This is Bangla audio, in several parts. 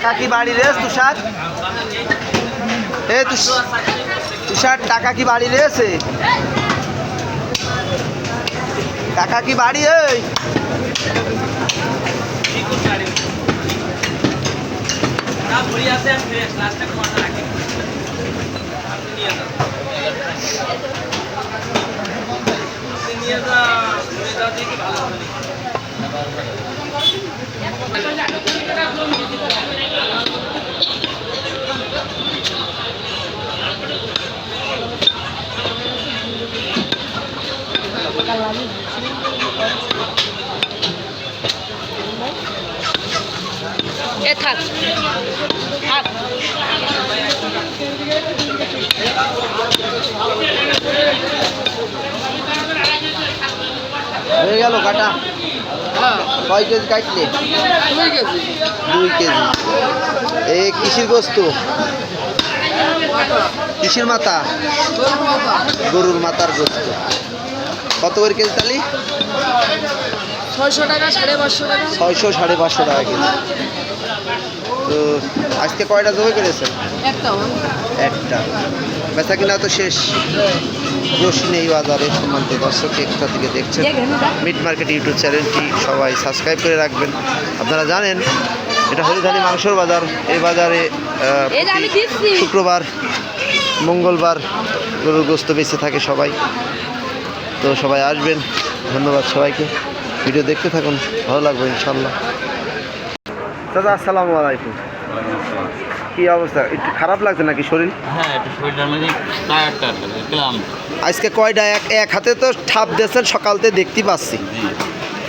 টাকা কি বাড়ি রে তুষার? তুষার টাকা কি বাড়ি রয়েছে? টাকা কি বাড়ি? এই থাক থাক হয়ে গেল কাটা। কয় কেজি কাটলে? 2 কেজি। এই কিসের গোস্ত? কিসের মাথা? গরুর মাথার গোস্ত। কত করে কেজি তালি? 600 টাকা, 550 টাকা। 600 550 টাকা কেজি। তো আজকে কয়টা জবাই করেছেন? একটা। বেচা কিনা তো শেষ, রশি নেই বাজারে। সম্মানিত দর্শক, একটা থেকে দেখছেন মিট মার্কেট ইউটিউব চ্যানেলটি সবাই সাবস্ক্রাইব করে রাখবেন। আপনারা জানেন এটা হরিধানী মাংসর বাজার। এই বাজারে শুক্রবার মঙ্গলবার গরুর গোস্ত বেঁচে থাকে সবাই। তো সবাই আসবেন। ধন্যবাদ সবাইকে। ভিডিও দেখতে থাকুন, ভালো লাগবে ইনশাল্লাহ। দাদা আসসালামু আলাইকুম। কি অবস্থা? একটু খারাপ লাগছে নাকি শরীর? হ্যাঁ, একটু শরীরটা মানে টায়ারটা গেলাম। আজকে কয়টা? এক হাতে তো ঠাপ দিয়েছেন, সকালতে দেখতে পাচ্ছি।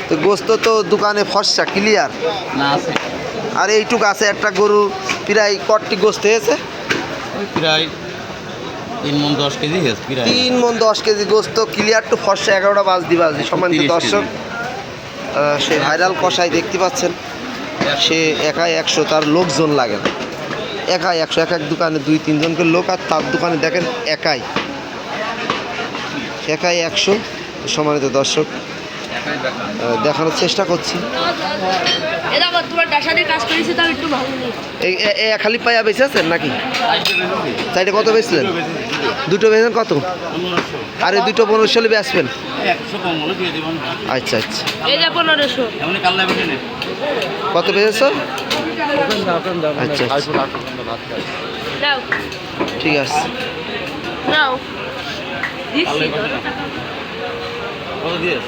তো গোস্ত তো দোকানে ফর্সা ক্লিয়ার না আছে। আর এইটুকু আছে একটা গরু। প্রায় কটি গোস্ত হয়েছে? প্রায় 3 মণ 10 কেজি হয়েছে। প্রায় 3 মণ 10 কেজি গোস্ত ক্লিয়ার টু ফর্সা। 11টা বাজদি সম্মানিত দর্শক, সে ভাইরাল কষাই দেখতে পাচ্ছেন। সে একাই 100, তার লোকজন লাগে না। একাই 100। এক এক দোকানে 2-3 জনকে লোক, আর তার দোকানে দেখেন একাই 100। সম্মানিত দর্শক, দেখানোর চেষ্টা করছি। এই খালি পায়া বেঁচে আছেন নাকি? চাইটা কত বেচলেন? দুটো বেচলেন কত? আর এই দুটো 1500 বেচবেন? আচ্ছা আচ্ছা। কত বেচেছ? আচ্ছা আচ্ছা, ঠিক আছে। কত দিয়েছ?